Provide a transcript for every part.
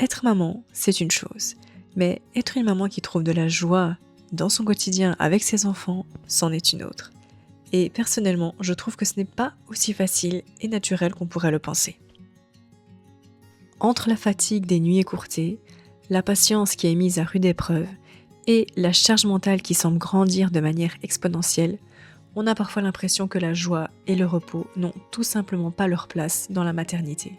Être maman, c'est une chose, mais être une maman qui trouve de la joie dans son quotidien avec ses enfants, c'en est une autre. Et personnellement, je trouve que ce n'est pas aussi facile et naturel qu'on pourrait le penser. Entre la fatigue des nuits écourtées, la patience qui est mise à rude épreuve et la charge mentale qui semble grandir de manière exponentielle, on a parfois l'impression que la joie et le repos n'ont tout simplement pas leur place dans la maternité.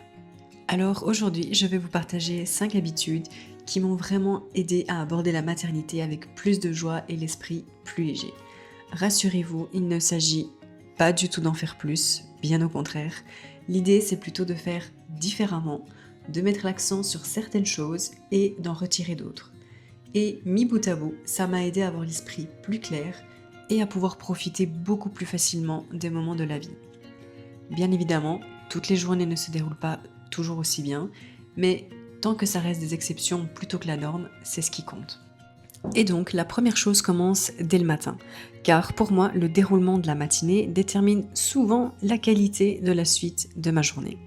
Alors aujourd'hui, je vais vous partager 5 habitudes qui m'ont vraiment aidé à aborder la maternité avec plus de joie et l'esprit plus léger. Rassurez-vous, il ne s'agit pas du tout d'en faire plus, bien au contraire. L'idée, c'est plutôt de faire différemment, de mettre l'accent sur certaines choses et d'en retirer d'autres. Et mis bout à bout, ça m'a aidé à avoir l'esprit plus clair et à pouvoir profiter beaucoup plus facilement des moments de la vie. Bien évidemment, toutes les journées ne se déroulent pas toujours aussi bien, mais tant que ça reste des exceptions plutôt que la norme, c'est ce qui compte. Et donc, la première chose commence dès le matin, car pour moi, le déroulement de la matinée détermine souvent la qualité de la suite de ma journée.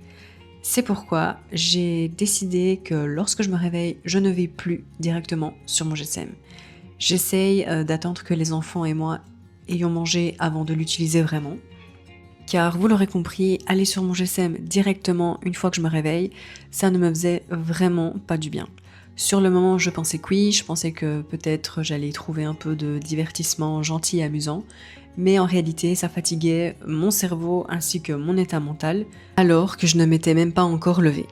C'est pourquoi j'ai décidé que lorsque je me réveille, je ne vais plus directement sur mon GSM. J'essaye d'attendre que les enfants et moi ayons mangé avant de l'utiliser vraiment. Car vous l'aurez compris, aller sur mon GSM directement une fois que je me réveille, ça ne me faisait vraiment pas du bien. Sur le moment, je pensais que oui, je pensais que peut-être j'allais y trouver un peu de divertissement gentil et amusant, mais en réalité, ça fatiguait mon cerveau ainsi que mon état mental, alors que je ne m'étais même pas encore levée.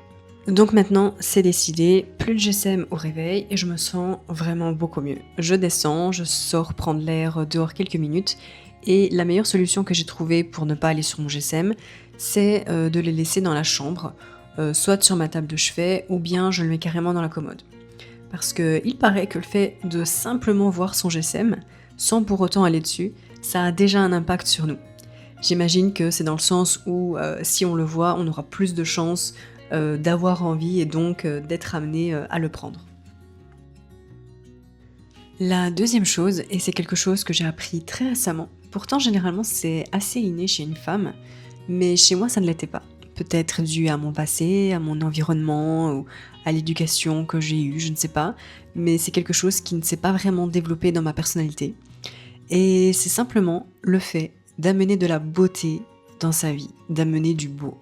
Donc maintenant, c'est décidé, plus le GSM au réveil et je me sens vraiment beaucoup mieux. Je descends, je sors prendre l'air dehors quelques minutes et la meilleure solution que j'ai trouvée pour ne pas aller sur mon GSM, c'est de les laisser dans la chambre, soit sur ma table de chevet ou bien je le mets carrément dans la commode. Parce qu'il paraît que le fait de simplement voir son GSM, sans pour autant aller dessus, ça a déjà un impact sur nous. J'imagine que c'est dans le sens où si on le voit, on aura plus de chances d'avoir envie et donc d'être amené à le prendre. La deuxième chose, et c'est quelque chose que j'ai appris très récemment, pourtant généralement c'est assez inné chez une femme, mais chez moi ça ne l'était pas. Peut-être dû à mon passé, à mon environnement ou à l'éducation que j'ai eue, je ne sais pas, mais c'est quelque chose qui ne s'est pas vraiment développé dans ma personnalité. Et c'est simplement le fait d'amener de la beauté dans sa vie, d'amener du beau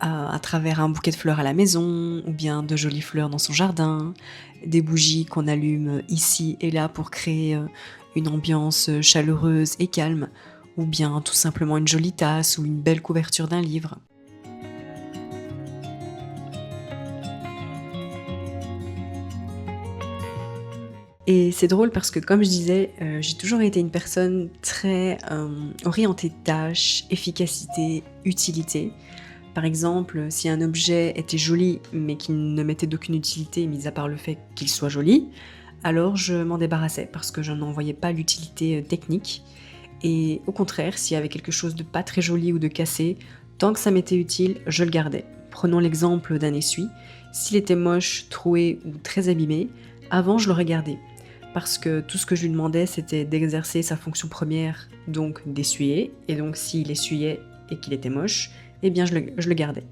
à travers un bouquet de fleurs à la maison, ou bien de jolies fleurs dans son jardin, des bougies qu'on allume ici et là pour créer une ambiance chaleureuse et calme, ou bien tout simplement une jolie tasse ou une belle couverture d'un livre. Et c'est drôle parce que comme je disais, j'ai toujours été une personne très orientée tâches, efficacité, utilité. Par exemple, si un objet était joli mais qu'il ne m'était d'aucune utilité, mis à part le fait qu'il soit joli, alors je m'en débarrassais parce que je n'en voyais pas l'utilité technique. Et au contraire, s'il y avait quelque chose de pas très joli ou de cassé, tant que ça m'était utile, je le gardais. Prenons l'exemple d'un essuie. S'il était moche, troué ou très abîmé, avant je le regardais. Parce que tout ce que je lui demandais, c'était d'exercer sa fonction première, donc d'essuyer. Et donc s'il essuyait et qu'il était moche, eh bien je le gardais.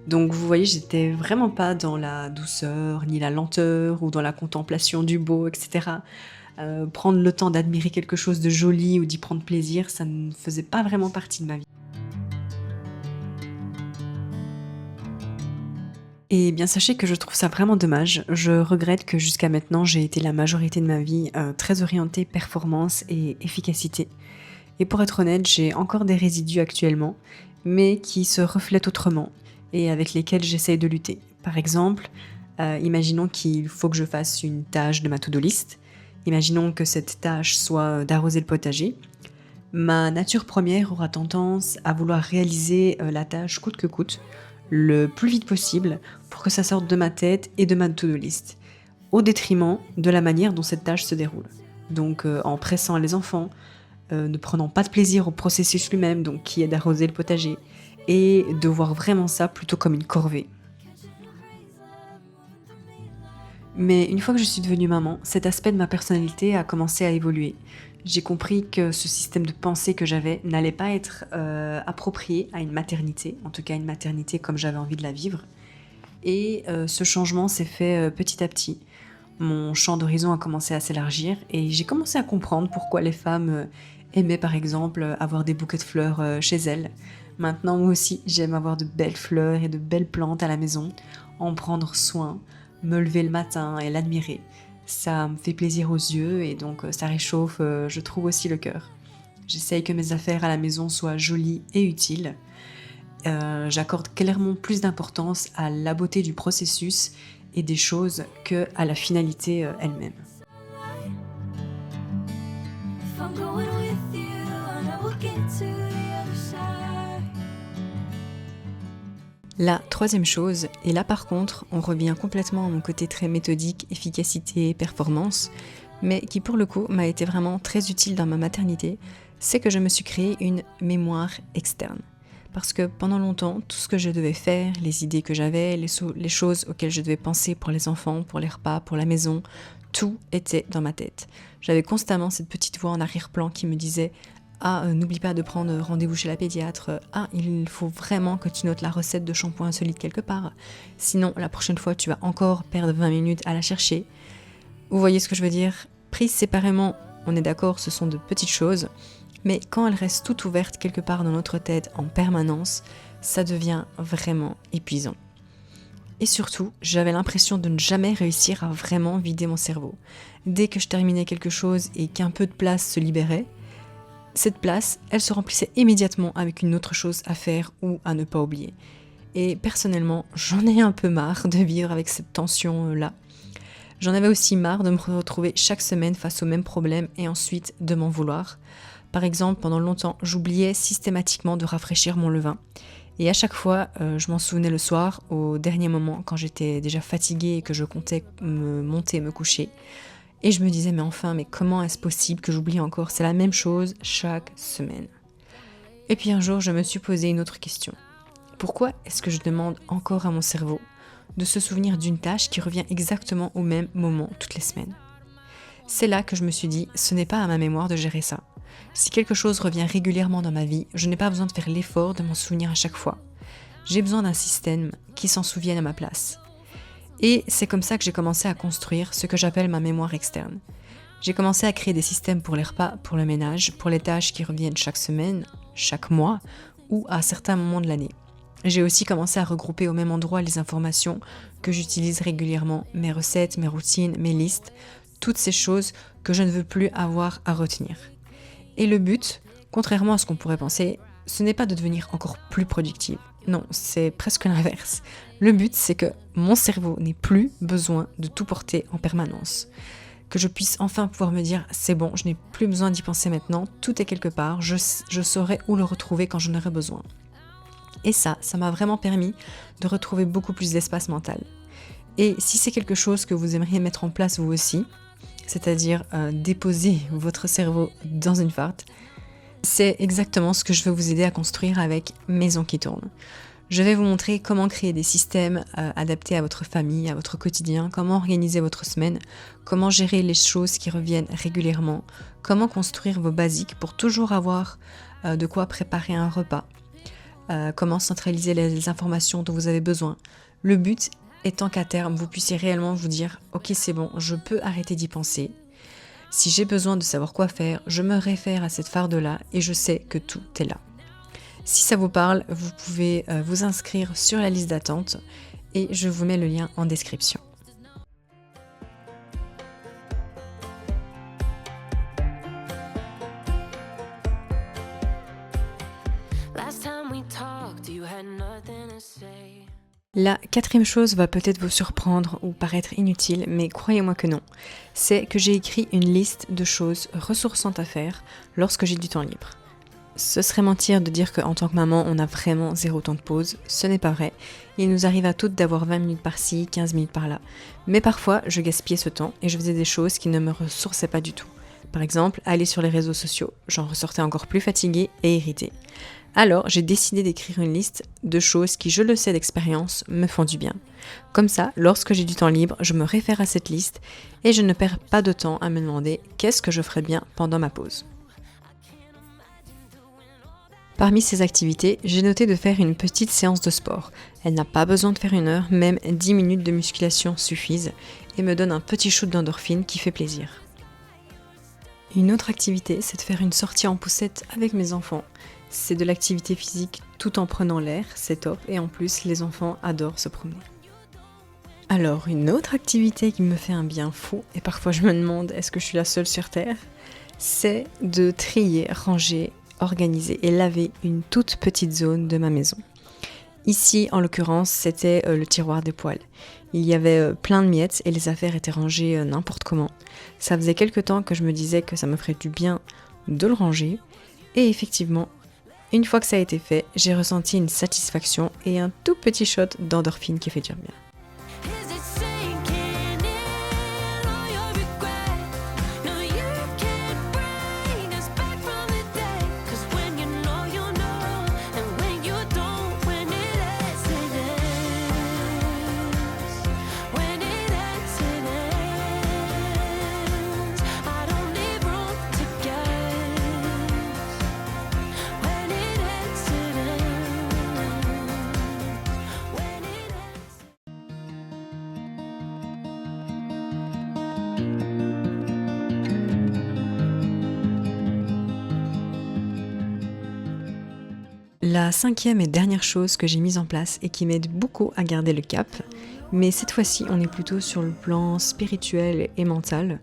Donc vous voyez, j'étais vraiment pas dans la douceur, ni la lenteur, ou dans la contemplation du beau, etc. Prendre le temps d'admirer quelque chose de joli ou d'y prendre plaisir, ça ne faisait pas vraiment partie de ma vie. Et bien sachez que je trouve ça vraiment dommage. Je regrette que jusqu'à maintenant, j'ai été la majorité de ma vie très orientée performance et efficacité. Et pour être honnête, j'ai encore des résidus actuellement, mais qui se reflètent autrement et avec lesquels j'essaye de lutter. Par exemple, imaginons qu'il faut que je fasse une tâche de ma to-do list. Imaginons que cette tâche soit d'arroser le potager. Ma nature première aura tendance à vouloir réaliser la tâche coûte que coûte, le plus vite possible, pour que ça sorte de ma tête et de ma to-do list, au détriment de la manière dont cette tâche se déroule. Donc en pressant les enfants, ne prenant pas de plaisir au processus lui-même, donc qui est d'arroser le potager, et de voir vraiment ça plutôt comme une corvée. Mais une fois que je suis devenue maman, cet aspect de ma personnalité a commencé à évoluer. J'ai compris que ce système de pensée que j'avais n'allait pas être approprié à une maternité, en tout cas une maternité comme j'avais envie de la vivre. Et ce changement s'est fait petit à petit. Mon champ d'horizon a commencé à s'élargir et j'ai commencé à comprendre pourquoi les femmes aimaient par exemple avoir des bouquets de fleurs chez elles. Maintenant, moi aussi, j'aime avoir de belles fleurs et de belles plantes à la maison, en prendre soin, me lever le matin et l'admirer. Ça me fait plaisir aux yeux et donc ça réchauffe, je trouve aussi le cœur. J'essaye que mes affaires à la maison soient jolies et utiles. J'accorde clairement plus d'importance à la beauté du processus et des choses que à la finalité elle-même. If I'm going with you, I know we'll get to the other side. La troisième chose, et là par contre, on revient complètement à mon côté très méthodique, efficacité, performance, mais qui pour le coup m'a été vraiment très utile dans ma maternité, c'est que je me suis créé une mémoire externe. Parce que pendant longtemps, tout ce que je devais faire, les idées que j'avais, les choses auxquelles je devais penser pour les enfants, pour les repas, pour la maison, tout était dans ma tête. J'avais constamment cette petite voix en arrière-plan qui me disait « Ah, n'oublie pas de prendre rendez-vous chez la pédiatre. Ah, il faut vraiment que tu notes la recette de shampoing insolite quelque part. Sinon, la prochaine fois, tu vas encore perdre 20 minutes à la chercher. » Vous voyez ce que je veux dire ? Prises séparément, on est d'accord, ce sont de petites choses. Mais quand elles restent toutes ouvertes quelque part dans notre tête en permanence, ça devient vraiment épuisant. Et surtout, j'avais l'impression de ne jamais réussir à vraiment vider mon cerveau. Dès que je terminais quelque chose et qu'un peu de place se libérait, cette place, elle se remplissait immédiatement avec une autre chose à faire ou à ne pas oublier. Et personnellement, j'en ai un peu marre de vivre avec cette tension-là. J'en avais aussi marre de me retrouver chaque semaine face au même problème et ensuite de m'en vouloir. Par exemple, pendant longtemps, j'oubliais systématiquement de rafraîchir mon levain. Et à chaque fois, je m'en souvenais le soir, au dernier moment, quand j'étais déjà fatiguée et que je comptais me monter et me coucher. Et je me disais, mais comment est-ce possible que j'oublie encore ? C'est la même chose chaque semaine. Et puis un jour, je me suis posé une autre question. Pourquoi est-ce que je demande encore à mon cerveau de se souvenir d'une tâche qui revient exactement au même moment toutes les semaines ? C'est là que je me suis dit, ce n'est pas à ma mémoire de gérer ça. Si quelque chose revient régulièrement dans ma vie, je n'ai pas besoin de faire l'effort de m'en souvenir à chaque fois. J'ai besoin d'un système qui s'en souvienne à ma place. Et c'est comme ça que j'ai commencé à construire ce que j'appelle ma mémoire externe. J'ai commencé à créer des systèmes pour les repas, pour le ménage, pour les tâches qui reviennent chaque semaine, chaque mois ou à certains moments de l'année. J'ai aussi commencé à regrouper au même endroit les informations que j'utilise régulièrement, mes recettes, mes routines, mes listes, toutes ces choses que je ne veux plus avoir à retenir. Et le but, contrairement à ce qu'on pourrait penser, ce n'est pas de devenir encore plus productive. Non, c'est presque l'inverse. Le but, c'est que mon cerveau n'ait plus besoin de tout porter en permanence. Que je puisse enfin pouvoir me dire, c'est bon, je n'ai plus besoin d'y penser maintenant, tout est quelque part, je saurai où le retrouver quand j'en aurai besoin. Et ça m'a vraiment permis de retrouver beaucoup plus d'espace mental. Et si c'est quelque chose que vous aimeriez mettre en place vous aussi, c'est-à-dire déposer votre cerveau dans une farte, c'est exactement ce que je veux vous aider à construire avec Maison qui tourne. Je vais vous montrer comment créer des systèmes adaptés à votre famille, à votre quotidien, comment organiser votre semaine, comment gérer les choses qui reviennent régulièrement, comment construire vos basiques pour toujours avoir de quoi préparer un repas, comment centraliser les informations dont vous avez besoin. Le but étant qu'à terme, vous puissiez réellement vous dire « Ok, c'est bon, je peux arrêter d'y penser. Si j'ai besoin de savoir quoi faire, je me réfère à cette farde-là et je sais que tout est là. » Si ça vous parle, vous pouvez vous inscrire sur la liste d'attente et je vous mets le lien en description. Last time we talked, you had nothing to say. La quatrième chose va peut-être vous surprendre ou paraître inutile, mais croyez-moi que non. C'est que j'ai écrit une liste de choses ressourçantes à faire lorsque j'ai du temps libre. Ce serait mentir de dire qu'en tant que maman, on a vraiment zéro temps de pause. Ce n'est pas vrai. Il nous arrive à toutes d'avoir 20 minutes par-ci, 15 minutes par-là. Mais parfois, je gaspillais ce temps et je faisais des choses qui ne me ressourçaient pas du tout. Par exemple, aller sur les réseaux sociaux. J'en ressortais encore plus fatiguée et irritée. Alors, j'ai décidé d'écrire une liste de choses qui, je le sais d'expérience, me font du bien. Comme ça, lorsque j'ai du temps libre, je me réfère à cette liste et je ne perds pas de temps à me demander qu'est-ce que je ferais bien pendant ma pause. Parmi ces activités, j'ai noté de faire une petite séance de sport. Elle n'a pas besoin de faire 1 heure, même 10 minutes de musculation suffisent et me donne un petit shoot d'endorphine qui fait plaisir. Une autre activité, c'est de faire une sortie en poussette avec mes enfants. C'est de l'activité physique tout en prenant l'air, c'est top, et en plus les enfants adorent se promener. Alors, une autre activité qui me fait un bien fou, et parfois je me demande est-ce que je suis la seule sur Terre, c'est de trier, ranger, organiser et laver une toute petite zone de ma maison. Ici, en l'occurrence, c'était le tiroir des poêles. Il y avait plein de miettes et les affaires étaient rangées n'importe comment. Ça faisait quelque temps que je me disais que ça me ferait du bien de le ranger. Et effectivement, une fois que ça a été fait, j'ai ressenti une satisfaction et un tout petit shot d'endorphine qui fait du bien. Is it sinking in all your regret? No, you can't bring us back from the dead. 'Cause when you know, and when you don't, when it ends, it ends. When it ends, it ends. I don't need room to guess. When it ends, it ends. When it ends. La 5e et dernière chose que j'ai mise en place et qui m'aide beaucoup à garder le cap, mais cette fois-ci on est plutôt sur le plan spirituel et mental,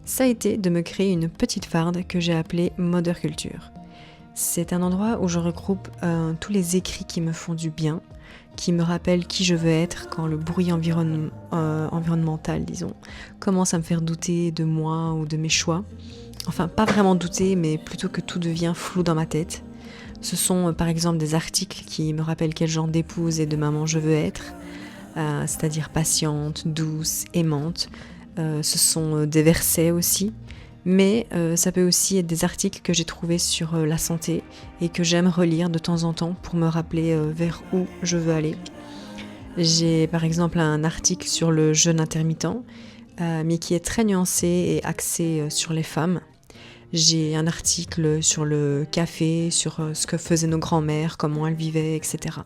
ça a été de me créer une petite farde que j'ai appelée Mother Culture. C'est un endroit où je regroupe tous les écrits qui me font du bien, qui me rappellent qui je veux être quand le bruit environnemental, disons, commence à me faire douter de moi ou de mes choix. Enfin, pas vraiment douter, mais plutôt que tout devient flou dans ma tête. Ce sont par exemple des articles qui me rappellent quel genre d'épouse et de maman je veux être, c'est-à-dire patiente, douce, aimante. Ce sont des versets aussi, mais ça peut aussi être des articles que j'ai trouvés sur la santé et que j'aime relire de temps en temps pour me rappeler vers où je veux aller. J'ai par exemple un article sur le jeûne intermittent, mais qui est très nuancé et axé sur les femmes. J'ai un article sur le café, sur ce que faisaient nos grands-mères, comment elles vivaient, etc.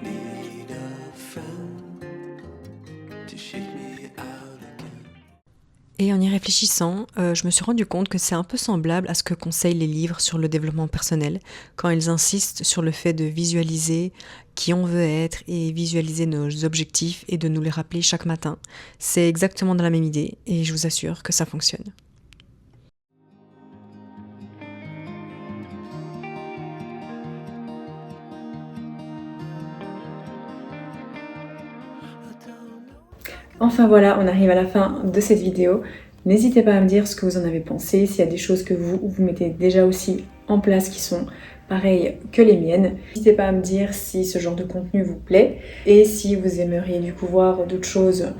Need a friend to shake me out again. Et en y réfléchissant, je me suis rendu compte que c'est un peu semblable à ce que conseillent les livres sur le développement personnel, quand ils insistent sur le fait de visualiser qui on veut être et visualiser nos objectifs et de nous les rappeler chaque matin. C'est exactement dans la même idée et je vous assure que ça fonctionne. Enfin voilà, on arrive à la fin de cette vidéo. N'hésitez pas à me dire ce que vous en avez pensé, s'il y a des choses que vous mettez déjà aussi en place qui sont pareilles que les miennes. N'hésitez pas à me dire si ce genre de contenu vous plaît et si vous aimeriez du coup voir d'autres choses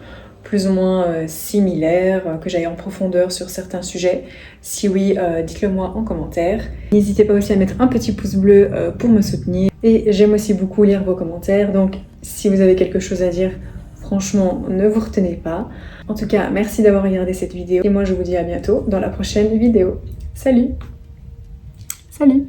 plus ou moins similaires, que j'aille en profondeur sur certains sujets. Si oui, dites-le moi en commentaire. N'hésitez pas aussi à mettre un petit pouce bleu pour me soutenir. Et j'aime aussi beaucoup lire vos commentaires, donc si vous avez quelque chose à dire, franchement, ne vous retenez pas. En tout cas, merci d'avoir regardé cette vidéo et moi je vous dis à bientôt dans la prochaine vidéo. Salut! Salut!